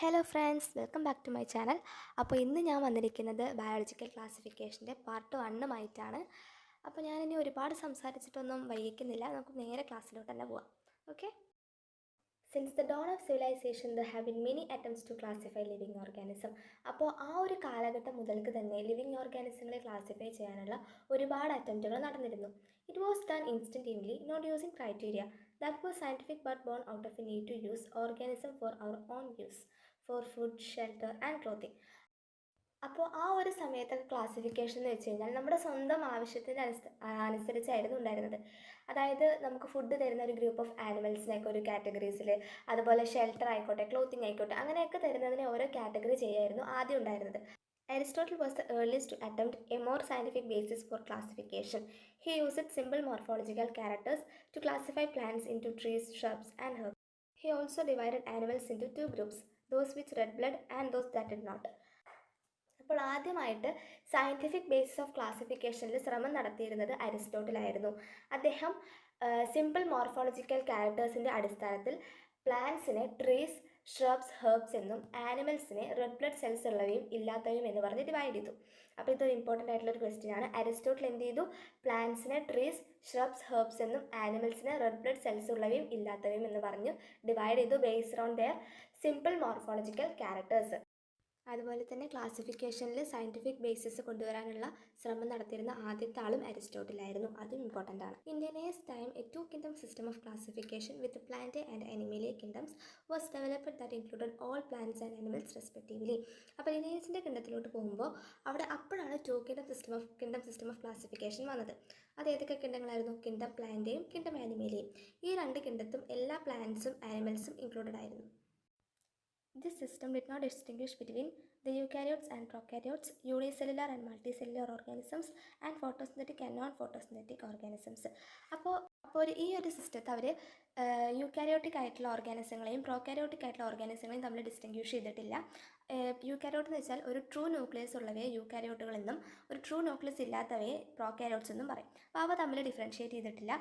Hello friends, welcome back to my channel. അപ്പോൾ ഇന്ന് ഞാൻ വന്നിരിക്കുന്നത് ബയോളജിക്കൽ ക്ലാസിഫിക്കേഷൻ്റെ പാർട്ട് 1 അപ്പോൾ ഞാനിനി ഒരുപാട് സംസാരിച്ചിട്ടൊന്നും വൈകിക്കുന്നില്ല. നമുക്ക് നേരെ ക്ലാസ്സിലോട്ട് തന്നെ പോവാം. Okay. Since the dawn of civilization there have been many attempts to classify living organism. അപ്പോൾ ആ ഒരു കാലഘട്ടം മുതൽക്ക് തന്നെ ലിവിങ് ഓർഗാനിസങ്ങളെ ക്ലാസിഫൈ ചെയ്യാനുള്ള ഒരുപാട് അറ്റംപ്റ്റുകൾ നടന്നിരുന്നു. It was done instinctively, not using criteria that was scientific but born out of a need to use organism for our own use, for food, shelter and clothing. അപ്പോൾ ആ ഒരു സമയത്തൊക്കെ ക്ലാസിഫിക്കേഷൻ എന്ന് വെച്ച് കഴിഞ്ഞാൽ നമ്മുടെ സ്വന്തം ആവശ്യത്തിന് അനുസരിച്ചായിരുന്നു ഉണ്ടായിരുന്നത്. അതായത് നമുക്ക് ഫുഡ് തരുന്ന ഒരു ഗ്രൂപ്പ് ഓഫ് ആനിമൽസിനെയൊക്കെ ഒരു കാറ്റഗറീസിൽ, അതുപോലെ ഷെൽട്ടർ ആയിക്കോട്ടെ, ക്ലോത്തിങ് ആയിക്കോട്ടെ, അങ്ങനെയൊക്കെ തരുന്നതിനെ ഓരോ കാറ്റഗറി ചെയ്യായിരുന്നു ആദ്യം ഉണ്ടായിരുന്നത്. Aristotle was the earliest to attempt a more scientific basis for classification. He used simple morphological characters to classify plants into trees, shrubs, and herbs. He also divided animals into two groups, those with red blood and those that did not. അപ്പോൾ ആദ്യമായിട്ട് scientific basis of ക്ലാസിഫിക്കേഷനിൽ ശ്രമം നടത്തിയിരുന്നത് അരിസ്റ്റോട്ടിലായിരുന്നു. അദ്ദേഹം simple morphological ക്യാരക്ടേഴ്സിൻ്റെ അടിസ്ഥാനത്തിൽ പ്ലാന്റ്സിനെ trees, shrubs, herbs എന്നും ആനിമൽസിനെ red blood cells ഉള്ളവയും ഇല്ലാത്തവയും എന്ന് പറഞ്ഞ് divide ചെയ്തു. അപ്പോൾ ഇതൊരു ഇമ്പോർട്ടൻ്റ് ആയിട്ടുള്ളൊരു ക്വസ്റ്റ്യൻ ആണ്. അരിസ്റ്റോട്ടിൽ എന്ത് ചെയ്തു? പ്ലാന്റ്സിനെ ട്രീസ്, ഷ്രബ്സ്, ഹെർബ്സ് എന്നും ആനിമൽസിനെ റെഡ് ബ്ലഡ് സെൽസ് ഉള്ളവയും ഇല്ലാത്തവയും എന്ന് പറഞ്ഞു ഡിവൈഡ് ചെയ്തു based on their simple morphological characters. അതുപോലെ തന്നെ ക്ലാസിഫിക്കേഷനിൽ സയൻറ്റിഫിക് ബേസിസ് കൊണ്ടുവരാനുള്ള ശ്രമം നടത്തിയിരുന്ന ആദ്യത്തെ ആളും അരിസ്റ്റോട്ടിലായിരുന്നു. അതും ഇമ്പോർട്ടൻ്റ് ആണ്. In Linnaeus time a 2 kingdom system of classification with plant and animalia kingdoms was developed that included all plants and animals respectively. അപ്പോൾ ലിനിയേഴ്സിൻ്റെ കിണ്ടത്തിലോട്ട് പോകുമ്പോൾ അപ്പോഴാണ് 2 kingdom സിസ്റ്റം ഓഫ് ക്ലാസിഫിക്കേഷൻ വന്നത്. അത് ഏതൊക്കെ കിണ്ടങ്ങളായിരുന്നു? കിണ്ടം പ്ലാന്റേയും കിണ്ടം ആനിമലിയും. ഈ രണ്ട് കിണ്ടത്തും എല്ലാ പ്ലാന്റ്സും ആനിമൽസും ഇൻക്ലൂഡഡ് ആയിരുന്നു. This system did not distinguish between the eukaryotes and prokaryotes, unicellular and multicellular organisms, and photosynthetic and non-photosynthetic organisms. അപ്പോൾ ഈ ഒരു സിസ്റ്റത്തെ അവർ യൂക്കാരിയോട്ടിക് ആയിട്ടുള്ള ഓർഗാനിസങ്ങളെയും പ്രോകാരിയോട്ടിക് ആയിട്ടുള്ള ഓർഗാനിസങ്ങളെയും തമ്മിൽ ഡിസ്റ്റിങ്ക്വിഷ് ചെയ്തിട്ടില്ല. യൂക്കാരിയോട്ട് എന്ന് വെച്ചാൽ ഒരു ട്രൂ ന്യൂക്ലിയസ് ഉള്ളവയെ യൂക്കാരിയോട്ടുകളെന്നും ഒരു ട്രൂ ന്യൂക്ലിയസ് ഇല്ലാത്തവയെ പ്രോകാരിയോട്ട്സ് എന്നും പറയും. അപ്പോൾ അവ തമ്മിൽ ഡിഫറൻഷ്യേറ്റ് ചെയ്തിട്ടില്ല.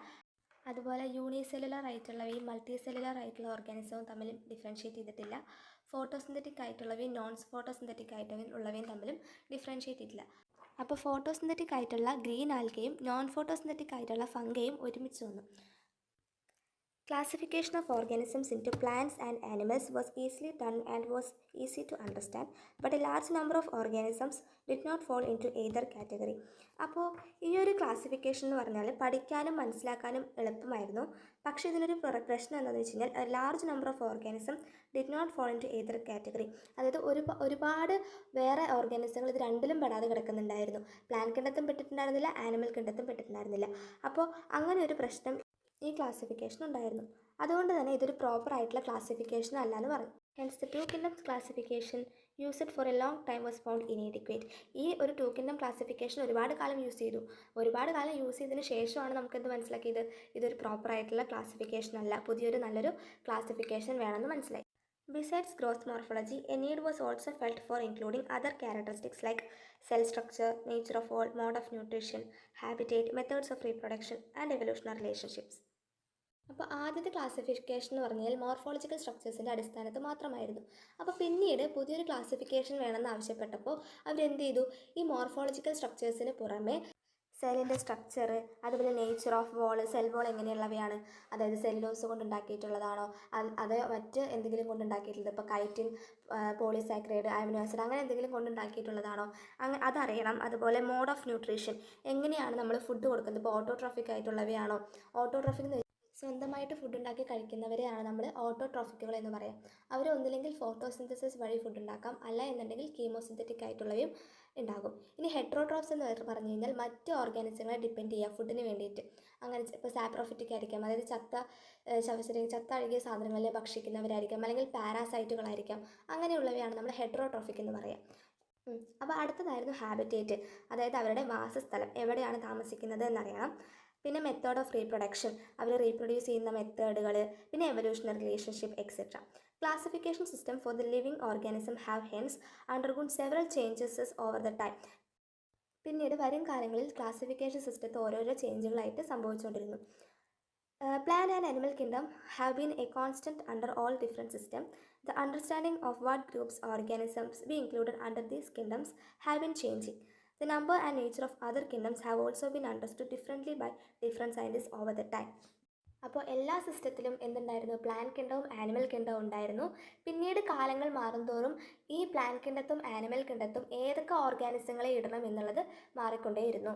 അതുപോലെ യൂണിസെല്ലുലർ ആയിട്ടുള്ളവയും മൾട്ടി സെല്ലുലർ ആയിട്ടുള്ള ഓർഗാനിസവും തമ്മിൽ ഡിഫറൻഷ്യേറ്റ് ചെയ്തിട്ടില്ല. ഫോട്ടോസിന്തറ്റിക് ആയിട്ടുള്ളവയും നോൺ ഫോട്ടോസിന്തറ്റിക് ആയിട്ടുള്ളവയും തമ്മിലും ഡിഫറൻഷ്യേറ്റ് ചെയ്തിട്ടില്ല. അപ്പോൾ ഫോട്ടോസിന്തറ്റിക് ആയിട്ടുള്ള ഗ്രീൻ ആൽഗയും നോൺ ഫോട്ടോസിന്തറ്റിക് ആയിട്ടുള്ള ഫംഗയും ഒരുമിച്ച് വന്നു. Classification of organisms into plants and animals was easily done and was easy to understand, but a large number of organisms did not fall into either category. അപ്പോൾ ഈ ഒരു classification എന്ന് പറഞ്ഞാൽ പഠിക്കാനും മനസ്സിലാക്കാനും എളുപ്പമായിരുന്നു. പക്ഷേ ഇതിനൊരു പ്രശ്നം എന്താണെന്ന് വെച്ച് കഴിഞ്ഞാൽ large number of organism did not fall into either category. അതായത് ഒരുപാട് വേറെ ഓർഗാനിസങ്ങൾ ഇത് രണ്ടിലും പെടാതെ കിടക്കുന്നുണ്ടായിരുന്നു. Plant കിണ്ടത്തും പെട്ടിട്ടുണ്ടായിരുന്നില്ല, animal കിണ്ടത്തും പെട്ടിട്ടുണ്ടായിരുന്നില്ല. അപ്പോൾ അങ്ങനെ ഒരു പ്രശ്നം ഈ ക്ലാസിഫിക്കേഷൻ ഉണ്ടായിരുന്നു. അതുകൊണ്ട് തന്നെ ഇതൊരു പ്രോപ്പർ ആയിട്ടുള്ള ക്ലാസിഫിക്കേഷൻ അല്ല എന്ന് പറഞ്ഞു. Hence the 2 kingdom classification used for a long time was found inadequate. ഈ ഒരു 2 kingdom ക്ലാസിഫിക്കേഷൻ ഒരുപാട് കാലം യൂസ് ചെയ്തതിന് ശേഷമാണ് നമുക്കെന്ത് മനസ്സിലാക്കിയത്? ഇതൊരു പ്രോപ്പർ ആയിട്ടുള്ള ക്ലാസിഫിക്കേഷൻ അല്ല, പുതിയൊരു നല്ലൊരു ക്ലാസിഫിക്കേഷൻ വേണമെന്ന് മനസ്സിലായി. Besides gross morphology, a need was also felt for including other characteristics like cell structure, nature of all, mode of nutrition, habitat, methods of reproduction, and evolutionary relationships. അപ്പോൾ ആദ്യത്തെ classification എന്ന് പറഞ്ഞാൽ morphological സ്ട്രക്ചേഴ്സിൻ്റെ അടിസ്ഥാനത്തിൽ മാത്രമായിരുന്നു. അപ്പോൾ പിന്നീട് പുതിയൊരു ക്ലാസിഫിക്കേഷൻ വേണമെന്ന് ആവശ്യപ്പെട്ടപ്പോൾ അവരെന്ത് ചെയ്തു? ഈ മോർഫോളജിക്കൽ സ്ട്രക്ചേഴ്സിന് പുറമെ സെല്ലിൻ്റെ സ്ട്രക്ചർ, അതുപോലെ nature of wall, cell wall എങ്ങനെയുള്ളവയാണ്, അതായത് സെല്ലോസ് കൊണ്ടുണ്ടാക്കിയിട്ടുള്ളതാണോ അത് മറ്റ് എന്തെങ്കിലും കൊണ്ടുണ്ടാക്കിയിട്ടുള്ളത്, ഇപ്പോൾ കൈറ്റിൻ, പോളിസാക്രൈഡ്, അമിനോ ആസിഡ് അങ്ങനെ എന്തെങ്കിലും കൊണ്ടുണ്ടാക്കിയിട്ടുള്ളതാണോ അതറിയണം. അതുപോലെ മോഡ് ഓഫ് ന്യൂട്രീഷൻ, എങ്ങനെയാണ് നമ്മൾ ഫുഡ് കൊടുക്കുന്നത്, ഇപ്പോൾ ഓട്ടോട്രോഫിക് ആയിട്ടുള്ളവയാണോ? ഓട്ടോട്രോഫിക് സ്വന്തമായിട്ട് ഫുഡ് ഉണ്ടാക്കി കഴിക്കുന്നവരെയാണ് നമ്മൾ ഓട്ടോട്രോഫിക്കുകൾ എന്ന് പറയാം. അവർ ഒന്നില്ലെങ്കിൽ ഫോട്ടോസിന്തസിസ് വഴി ഫുഡ് ഉണ്ടാക്കാം, അല്ല എന്നുണ്ടെങ്കിൽ കീമോസിന്തറ്റിക് ആയിട്ടുള്ളവയും ഉണ്ടാകും. ഇനി ഹെട്രോട്രോപ്സ് എന്ന് പറഞ്ഞു കഴിഞ്ഞാൽ മറ്റ് ഓർഗാനിസങ്ങളെ ഡിപ്പെൻഡ് ചെയ്യുക ഫുഡിന് വേണ്ടിയിട്ട്. അങ്ങനെ ഇപ്പോൾ സാപ്രോഫിറ്റിക് ആയിരിക്കാം, അതായത് ചത്ത അഴുകിയ സാധനങ്ങളെ ഭക്ഷിക്കുന്നവരായിരിക്കാം, അല്ലെങ്കിൽ പാരാസൈറ്റുകളായിരിക്കാം. അങ്ങനെയുള്ളവയാണ് നമ്മൾ ഹെട്രോട്രോഫിക് എന്ന് പറയാം. അപ്പോൾ അടുത്തതായിരുന്നു ഹാബിറ്റേറ്റ്, അതായത് അവരുടെ വാസസ്ഥലം എവിടെയാണ് താമസിക്കുന്നത് എന്നറിയണം. പിന്നെ മെത്തേഡ് ഓഫ് റീപ്രൊഡക്ഷൻ, അവർ റീപ്രൊഡ്യൂസ് ചെയ്യുന്ന മെത്തേഡുകൾ, പിന്നെ evolutionary relationship etcetera. Classification system for the living organism have hence undergone several changes over the time. പിന്നീട് വരും കാലങ്ങളിൽ ക്ലാസിഫിക്കേഷൻ സിസ്റ്റത്തെ ഓരോരോ ചേഞ്ചുകളായിട്ട് സംഭവിച്ചുകൊണ്ടിരുന്നു. Plant and animal kingdom have been a constant under all different systems. The understanding of what groups or organisms be included under these kingdoms have been changing. The number and nature of other kingdoms have also been understood differently by different scientists over the time. അപ്പോൾ എല്ലാ സിസ്റ്റത്തിലും എന്തുണ്ടായിരുന്നു, plant കിണ്ടവും animal കിണ്ടവും ഉണ്ടായിരുന്നു. പിന്നീട് കാലങ്ങൾ മാറുന്തോറും ഈ plant കിണ്ടത്തും animal കിണ്ടത്തും ഏതൊക്കെ ഓർഗാനിസങ്ങളെ ഇടണം എന്നുള്ളത് മാറിക്കൊണ്ടേയിരുന്നു.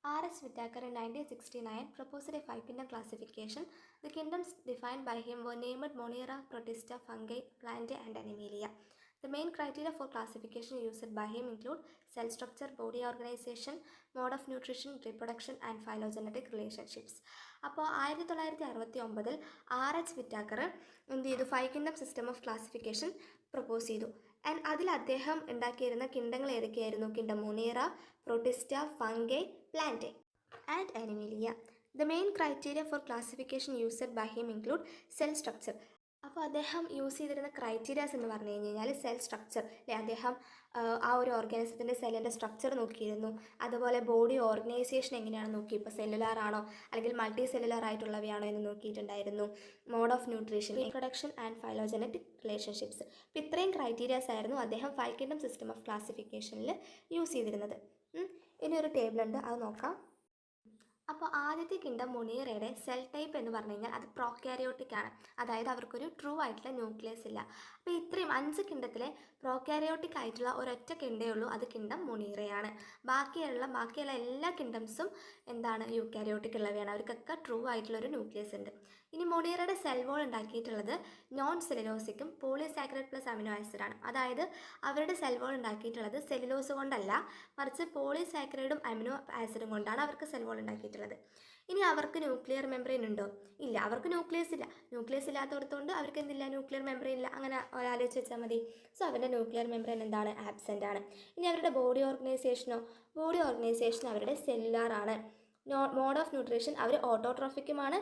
R.H. Whittaker in 1969 proposed a five-kingdom classification. The kingdoms defined by him were named Monera, Protista, Fungi, Plantae and Animalia. The main criteria for classification used by him include cell structure, body organization, mode of nutrition, reproduction and phylogenetic relationships. അപ്പോൾ 1969 R.H. Whittaker എന്ത് ചെയ്തു, five kingdom system of classification propose ചെയ്തു. And അതിൽ അദ്ദേഹം ഉണ്ടാക്കിയിരുന്ന കിണ്ടങ്ങൾ ഏതൊക്കെയായിരുന്നു? Kingdom Monera, Protista, fungi, Plantae and Animalia. The main criteria for classification used by him include cell structure. അപ്പോൾ അദ്ദേഹം യൂസ് ചെയ്തിരുന്ന ക്രൈറ്റീരിയാസ് എന്ന് പറഞ്ഞു കഴിഞ്ഞാൽ സെൽ സ്ട്രക്ചർ, അല്ലെ, അദ്ദേഹം ആ ഒരു ഓർഗാനിസത്തിൻ്റെ സെല്ലിൻ്റെ സ്ട്രക്ചർ നോക്കിയിരുന്നു. അതുപോലെ ബോഡി ഓർഗനൈസേഷൻ എങ്ങനെയാണ് നോക്കി, ഇപ്പോൾ സെല്ലുലാർ ആണോ അല്ലെങ്കിൽ മൾട്ടി സെല്ലുലാർ ആയിട്ടുള്ളവയാണോ എന്ന് നോക്കിയിട്ടുണ്ടായിരുന്നു. Mode of nutrition, reproduction and phylogenetic relationships. ഇപ്പോൾ ഇത്രയും ക്രൈറ്റീരിയാസ് ആയിരുന്നു അദ്ദേഹം ഫൈവ് കിങ്ഡം സിസ്റ്റം ഓഫ് ക്ലാസിഫിക്കേഷനിൽ യൂസ് ചെയ്തിരുന്നത്. ഇനി ഒരു ടേബിളുണ്ട്, അത് നോക്കാം. അപ്പോൾ ആദ്യത്തെ കിങ്ഡം മൊണീറയുടെ സെൽ ടൈപ്പ് എന്ന് പറഞ്ഞു കഴിഞ്ഞാൽ അത് പ്രോക്യാരിയോട്ടിക് ആണ്. അതായത് അവർക്കൊരു ട്രൂ ആയിട്ടുള്ള ന്യൂക്ലിയസ് ഇല്ല. അപ്പോൾ ഇത്രയും 5 കിങ്ഡത്തിലെ പ്രോക്യാരിയോട്ടിക് ആയിട്ടുള്ള ഒരൊറ്റ കിണ്ടേ ഉള്ളൂ, അത് കിങ്ഡം മൊണീറയാണ്. ബാക്കിയുള്ള എല്ലാ കിങ്ഡംസും എന്താണ്, യൂക്യാരിയോട്ടിക് ഉള്ളവയാണ്. അവർക്കൊക്കെ ട്രൂ ആയിട്ടുള്ളൊരു ന്യൂക്ലിയസ് ഉണ്ട്. ഇനി മൊണീറയുടെ സെൽ വോൾ ഉണ്ടാക്കിയിട്ടുള്ളത് നോൺ സെല്ലുലോസിക്കും പോളിസാക്കറൈഡ് പ്ലസ് അമിനോ ആസിഡാണ്. അതായത് അവരുടെ സെൽ വോൾ ഉണ്ടാക്കിയിട്ടുള്ളത് സെല്ലുലോസ് കൊണ്ടല്ല, മറിച്ച് പോളിസാക്കറൈഡും അമിനോ ആസിഡും കൊണ്ടാണ് അവർക്ക് സെൽ വോൾ ഉണ്ടാക്കിയിട്ടുള്ളത്. ഇനി അവർക്ക് ന്യൂക്ലിയർ മെംബ്രെയിൻ ഉണ്ടോ? ഇല്ല, അവർക്ക് ന്യൂക്ലിയസ് ഇല്ല. ന്യൂക്ലിയസ് ഇല്ലാത്തടത്തോണ്ട് അവർക്ക് എന്തില്ല, ന്യൂക്ലിയർ മെംബ്രെയിൻ ഇല്ല. അങ്ങനെ ആലോചിച്ച് വെച്ചാൽ മതി. സോ അവരുടെ ന്യൂക്ലിയർ മെംബ്രെയിൻ എന്താണ്, ആബ്സെൻ്റ് ആണ്. ഇനി അവരുടെ ബോഡി ഓർഗനൈസേഷനോ? ബോഡി ഓർഗനൈസേഷൻ അവരുടെ സെല്ലുലാർ ആണ്. മോഡ് ഓഫ് ന്യൂട്രീഷൻ അവർ ഓട്ടോട്രോഫിക്കുമാണ്,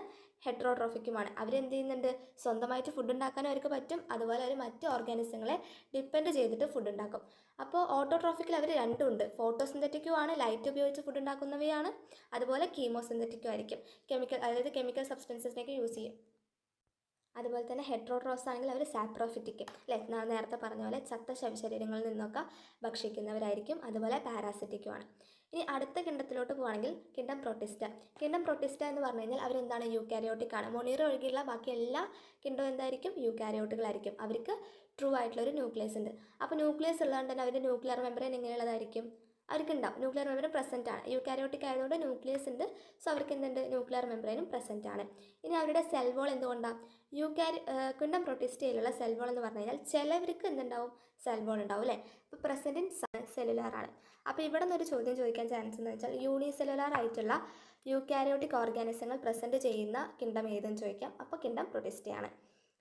ഹെട്രോട്രോഫിക്കുമാണ്. അവരെന്ത് ചെയ്യുന്നുണ്ട്, സ്വന്തമായിട്ട് ഫുഡ് ഉണ്ടാക്കാനും അവർക്ക് പറ്റും. അതുപോലെ അവർ മറ്റ് ഓർഗാനിസങ്ങളെ ഡിപ്പെൻഡ് ചെയ്തിട്ട് ഫുഡ് ഉണ്ടാക്കും. അപ്പോൾ ഓട്ടോട്രോഫിക്കിൽ അവർ രണ്ടും ഉണ്ട്. ഫോട്ടോസിന്തറ്റിക്കും ആണ്, ലൈറ്റ് ഉപയോഗിച്ച് ഫുഡ് ഉണ്ടാക്കുന്നവയാണ്. അതുപോലെ കീമോസിന്തറ്റിക്കും ആയിരിക്കും, കെമിക്കൽ സബ്സ്റ്റൻസസിനൊക്കെ യൂസ് ചെയ്യും. അതുപോലെ തന്നെ ഹെട്രോട്രോഫ്സ് ആണെങ്കിൽ അവർ സാപ്രോഫിറ്റിക്, അല്ലെ, നേരത്തെ പറഞ്ഞ പോലെ ചത്ത ശവശരീരങ്ങളിൽ നിന്നൊക്കെ ഭക്ഷിക്കുന്നവരായിരിക്കും. അതുപോലെ പാരാസിറ്റിക്കുമാണ്. ഇനി അടുത്ത കിണ്ടത്തിലോട്ട് പോവുകയാണെങ്കിൽ കിണ്ടം പ്രൊട്ടിസ്റ്റ. കിണ്ടം പ്രൊട്ടിസ്റ്റ എന്ന് പറഞ്ഞു കഴിഞ്ഞാൽ അവരെന്താണ്, യൂക്യാരിയോട്ടിക് ആണ്. മൊണീറ ഒഴികെയുള്ള ബാക്കി എല്ലാ കിണ്ടവും എന്തായിരിക്കും, യൂക്യാരിയോട്ടുകളായിരിക്കും. അവർക്ക് ട്രൂ ആയിട്ടുള്ളൊരു ന്യൂക്ലിയസ് ഉണ്ട്. അപ്പോൾ ന്യൂക്ലിയസ് ഉള്ളതുകൊണ്ട് തന്നെ അവരുടെ ന്യൂക്ലിയർ മെംബ്രെയിൻ എങ്ങനെയുള്ളതായിരിക്കും, അവർക്ക് ഉണ്ടാവും. ന്യൂക്ലിയർ മെംബ്രെയിൻ പ്രസൻറ്റ് ആണ്. യൂക്യാരിയോട്ടിക് ആയതുകൊണ്ട് ന്യൂക്ലിയസ് ഉണ്ട്. സോ അവർക്ക് എന്തുണ്ട്, ന്യൂക്ലിയർ മെംബ്രെയിനും പ്രസൻറ്റ് ആണ്. ഇനി അവരുടെ സെൽ വോൾ എന്തുകൊണ്ടാണ്, കിണ്ടം പ്രൊട്ടിസ്റ്റയിലുള്ള സെൽ വോൾ എന്ന് പറഞ്ഞു കഴിഞ്ഞാൽ ചിലവർക്ക് എന്തുണ്ടാവും, സെൽ വോൾ ഉണ്ടാവും, അല്ലേ. ഇപ്പോൾ പ്രസൻറ്റ് ഇൻ സെല്ലുലാർ ആണ്. അപ്പോൾ ഇവിടെ നിന്നൊരു ചോദ്യം ചോദിക്കാൻ ചാൻസ് എന്ന് വെച്ചാൽ യൂണിസെല്ലുലാർ ആയിട്ടുള്ള യൂക്യാരിയോട്ടിക് ഓർഗാനിസങ്ങൾ പ്രസൻറ്റ് ചെയ്യുന്ന കിണ്ടം ഏതെന്ന് ചോദിക്കാം. അപ്പോൾ കിണ്ടം പ്രൊട്ടിസ്റ്റയാണ്.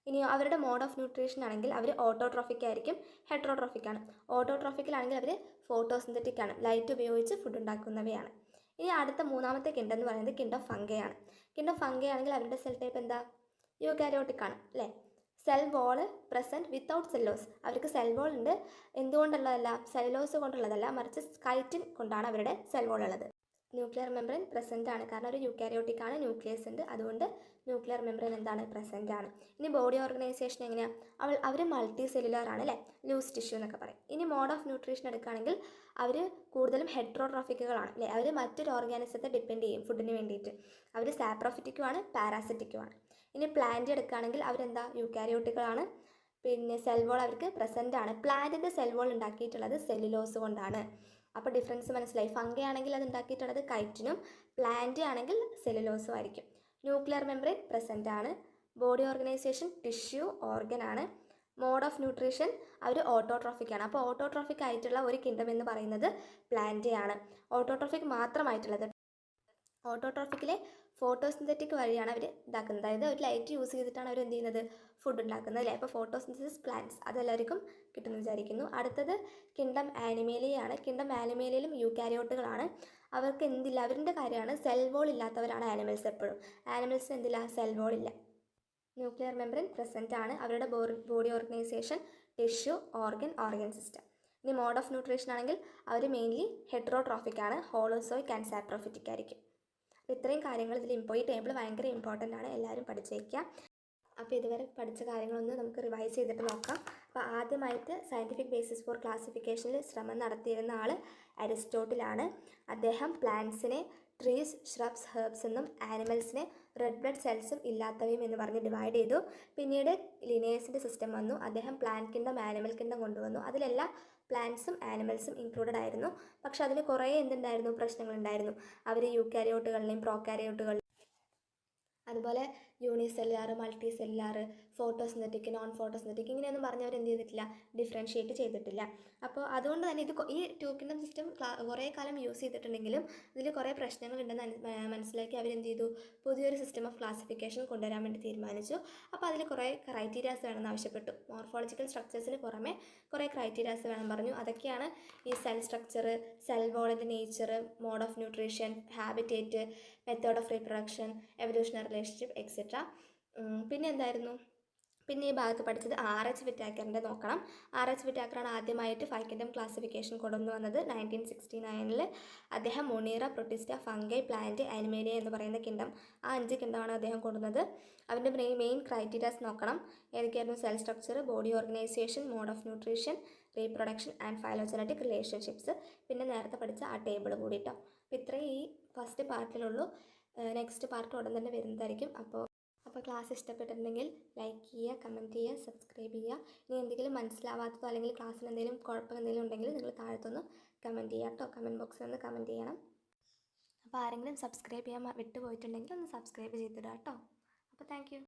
ഇനി അവരുടെ മോഡ് ഓഫ് ന്യൂട്രീഷൻ ആണെങ്കിൽ അവർ ഓട്ടോട്രോഫിക് ആയിരിക്കും, ഹെട്രോട്രോഫിക് ആണ്. ഓട്ടോട്രോഫിക്കിലാണെങ്കിൽ അവർ ഫോട്ടോസിന്തറ്റിക് ആണ്, ലൈറ്റ് ഉപയോഗിച്ച് ഫുഡ് ഉണ്ടാക്കുന്നവയാണ്. ഇനി അടുത്ത മൂന്നാമത്തെ കിണ്ടം എന്ന് പറയുന്നത് കിണ്ടം ഫംഗൈ ആണ്. കിണ്ടം ഫംഗൈ ആണെങ്കിൽ അവരുടെ സെൽ ടൈപ്പ് എന്താ, യൂക്യാരിയോട്ടിക് ആണ്, അല്ലേ. Cell wall present without സെല്ലോസ്. അവർക്ക് സെൽ വോൾ ഉണ്ട്, എന്തുകൊണ്ടുള്ളതല്ല, സെല്ലോസ് കൊണ്ടുള്ളതല്ല, മറിച്ച് കൈറ്റിൻ കൊണ്ടാണ് അവരുടെ സെൽ വോൾ ഉള്ളത്. ന്യൂക്ലിയർ മെംബ്രെയിൻ പ്രസൻ്റ് ആണ്, കാരണം ഒരു യൂക്യാരിയോട്ടിക് ആണ്, ന്യൂക്ലിയസ് ഉണ്ട്, അതുകൊണ്ട് ന്യൂക്ലിയർ മെംബ്രെയിൻ എന്താണ്, പ്രസൻ്റ് ആണ്. ഇനി ബോഡി ഓർഗനൈസേഷൻ എങ്ങനെയാണ്, അവർ മൾട്ടി സെല്ലുലാർ ആണ്, അല്ലേ, ലൂസ് ടിഷ്യൂ എന്നൊക്കെ പറയും. ഇനി മോഡ് ഓഫ് ന്യൂട്രീഷൻ എടുക്കുകയാണെങ്കിൽ അവർ കൂടുതലും ഹെട്രോട്രോഫിക്കുകളാണ്, അല്ലേ. അവർ മറ്റൊരു ഓർഗാനിസത്തെ ഡിപ്പെൻഡ് ചെയ്യും ഫുഡിന് വേണ്ടിയിട്ട്. അവർ സാപ്രോഫിറ്റിക്കുമാണ്, പാരാസിറ്റിക്കുമാണ്. ഇനി പ്ലാന്റ് എടുക്കുകയാണെങ്കിൽ അവരെന്താ, യൂക്യാരിയോട്ടുകളാണ്. പിന്നെ സെൽ വോൾ അവർക്ക് പ്രസൻ്റ് ആണ്. പ്ലാന്റിൻ്റെ സെൽ വോൾ ഉണ്ടാക്കിയിട്ടുള്ളത് സെല്ലുലോസ് കൊണ്ടാണ്. അപ്പോൾ ഡിഫറൻസ് മനസ്സിലായി. ഫംഗൈ ആണെങ്കിൽ അത് ഉണ്ടാക്കിയിട്ടുള്ളത് കൈറ്റിനും, പ്ലാന്റ് ആണെങ്കിൽ സെല്ലുലോസും ആയിരിക്കും. ന്യൂക്ലിയർ മെംബ്രെയിൻ പ്രസൻ്റ് ആണ്. ബോഡി ഓർഗനൈസേഷൻ ടിഷ്യൂ ഓർഗൻ ആണ്. മോഡ് ഓഫ് ന്യൂട്രീഷൻ അവർ ഓട്ടോട്രോഫിക് ആണ്. അപ്പോൾ ഓട്ടോട്രോഫിക് ആയിട്ടുള്ള ഒരു കിണ്ടം എന്ന് പറയുന്നത് പ്ലാന്റ് ആണ്. ഓട്ടോട്രോഫിക് മാത്രമായിട്ടുള്ളത്. ഓട്ടോട്രോഫിക്കിലെ ഫോട്ടോസിന്തറ്റിക് വഴിയാണ് അവർ ഇതാക്കുന്നത്. അതായത് ഒരു ലൈറ്റ് യൂസ് ചെയ്തിട്ടാണ് അവർ എന്ത് ചെയ്യുന്നത്, ഫുഡ് ഉണ്ടാക്കുന്നത്, അല്ലേ. അപ്പോൾ ഫോട്ടോസിന്തസിസ് പ്ലാന്റ്സ് അതെല്ലാവർക്കും കിട്ടുമെന്ന് വിചാരിക്കുന്നു. അടുത്തത് കിണ്ടം ആനിമേലിയാണ്. കിണ്ടം ആനിമേലിയിലും യൂക്യാരിയോട്ടുകളാണ്. അവർക്ക് എന്തില്ല, അവരുടെ കാര്യമാണ് സെൽ വോൾ ഇല്ലാത്തവരാണ് ആനിമൽസ്. എപ്പോഴും ആനിമൽസിന് എന്തില്ല, സെൽ വോൾ ഇല്ല. ന്യൂക്ലിയർ മെംബ്രെയിൻ പ്രസൻ്റ് ആണ്. അവരുടെ body organisation tissue organ system. ഇനി മോഡ് ഓഫ് ന്യൂട്രീഷൻ ആണെങ്കിൽ അവർ മെയിൻലി ഹെട്രോട്രോഫിക് ആണ്, ഹോളോസോയിക് ആൻഡ് സാപ്രോഫിറ്റിക് ആയിരിക്കും. ഇത്രയും കാര്യങ്ങൾ ഇതിൽ ഈ ടേബിൾ ഭയങ്കര ഇമ്പോർട്ടൻ്റ് ആണ്, എല്ലാവരും പഠിച്ചേക്കുക. അപ്പോൾ ഇതുവരെ പഠിച്ച കാര്യങ്ങളൊന്ന് നമുക്ക് റിവൈസ് ചെയ്തിട്ട് നോക്കാം. അപ്പോൾ ആദ്യമായിട്ട് സയൻറ്റിഫിക് ബേസിസ് ഫോർ ക്ലാസിഫിക്കേഷനിൽ ശ്രമം നടത്തിയിരുന്ന ആൾ അരിസ്റ്റോട്ടിലാണ്. അദ്ദേഹം പ്ലാന്റ്സിനെ ട്രീസ്, ഷ്രബ്സ്, ഹെർബ്സ് എന്നും ആനിമൽസിനെ റെഡ് ബ്ലഡ് സെൽസും ഇല്ലാത്തവയും എന്ന് പറഞ്ഞ് ഡിവൈഡ് ചെയ്തു. പിന്നീട് ലിനേഴ്സിൻ്റെ സിസ്റ്റം വന്നു. അദ്ദേഹം പ്ലാന്റ് കിങ്ഡം, ആനിമൽ കിങ്ഡം കൊണ്ടുവന്നു. അതിലെല്ലാം പ്ലാന്റ്സും ആനിമൽസും ഇൻക്ലൂഡഡ് ആയിരുന്നു. പക്ഷെ അതിന് കുറേ എന്തുണ്ടായിരുന്നു, പ്രശ്നങ്ങളുണ്ടായിരുന്നു. അവർ യൂക്കാരിയോട്ടുകളിലെയും പ്രോക്കാരിയോട്ടുകളിലെയും അതുപോലെ unicellular, multi cellular, photosynthetic, non photosynthetic ഇങ്ങനെയൊന്നും പറഞ്ഞവർ എന്ത് ചെയ്തിട്ടില്ല, ഡിഫറൻഷ്യേറ്റ് ചെയ്തിട്ടില്ല. അപ്പോൾ അതുകൊണ്ട് തന്നെ ഈ ടു കിങ്ഡം സിസ്റ്റം കുറേ കാലം യൂസ് ചെയ്തിട്ടുണ്ടെങ്കിലും ഇതിൽ കുറേ പ്രശ്നങ്ങളുണ്ടെന്ന് മനസ്സിലാക്കി അവരെന്ത് ചെയ്തു, പുതിയൊരു സിസ്റ്റം ഓഫ് ക്ലാസിഫിക്കേഷൻ കൊണ്ടുവരാൻ വേണ്ടി തീരുമാനിച്ചു. അപ്പോൾ അതിൽ കുറേ ക്രൈറ്റീരിയാസ് വേണമെന്ന് ആവശ്യപ്പെട്ടു. മോർഫോളജിക്കൽ സ്ട്രക്ചേഴ്സിന് പുറമെ കുറേ ക്രൈറ്റീരിയാസ് വേണം പറഞ്ഞു. അതൊക്കെയാണ് ഈ സെൽ സ്ട്രക്ചർ, സെൽ വോളിൻ്റെ nature, mode of nutrition, habitat, method of reproduction, evolutionary relationship etcetera. പിന്നെ എന്തായിരുന്നു, പിന്നെ ഈ ഭാഗത്ത് പഠിച്ചത് RH വിറ്റാക്കറിൻ്റെ നോക്കണം. RH വിറ്റാക്കറാണ് ആദ്യമായിട്ട് 5 കിങ്ഡം ക്ലാസിഫിക്കേഷൻ കൊണ്ടുവന്നത് 1969. അദ്ദേഹം Monera, Protista, fungi, plant, Animalia എന്ന് പറയുന്ന കിങ്ഡം, ആ 5 കിങ്ഡമാണ് അദ്ദേഹം കൊണ്ടുവന്നത്. അവൻ്റെ മെയിൻ ക്രൈറ്റീരിയാസ് നോക്കണം. ഏതൊക്കെയായിരുന്നു? Cell structure, body organisation, mode of nutrition, reproduction and phylogenetic relationships. പിന്നെ നേരത്തെ പഠിച്ച ആ ടേബിൾ കൂടിയിട്ടോ. അപ്പോൾ ഇത്രയും ഈ ഫസ്റ്റ് പാർട്ടിലുള്ളൂ. നെക്സ്റ്റ് പാർട്ട് ഉടൻ തന്നെ വരുന്നതായിരിക്കും. അപ്പോൾ ക്ലാസ് ഇഷ്ടപ്പെട്ടിട്ടുണ്ടെങ്കിൽ ലൈക്ക് ചെയ്യുക, കമൻറ്റ് ചെയ്യുക, സബ്സ്ക്രൈബ് ചെയ്യുക. ഇനി എന്തെങ്കിലും മനസ്സിലാവാത്തതോ അല്ലെങ്കിൽ ക്ലാസ്സിന് എന്തെങ്കിലും കുഴപ്പം എന്തെങ്കിലും ഉണ്ടെങ്കിൽ നിങ്ങൾ താഴത്തൊന്ന് കമൻറ്റ് ചെയ്യുക കേട്ടോ. കമൻറ്റ് ബോക്സിൽ ഒന്ന് കമൻറ്റ് ചെയ്യണം. അപ്പോൾ ആരെങ്കിലും സബ്സ്ക്രൈബ് ചെയ്യാൻ വിട്ടുപോയിട്ടുണ്ടെങ്കിൽ ഒന്ന് സബ്സ്ക്രൈബ് ചെയ്തിടുക കേട്ടോ. അപ്പോൾ താങ്ക് യു.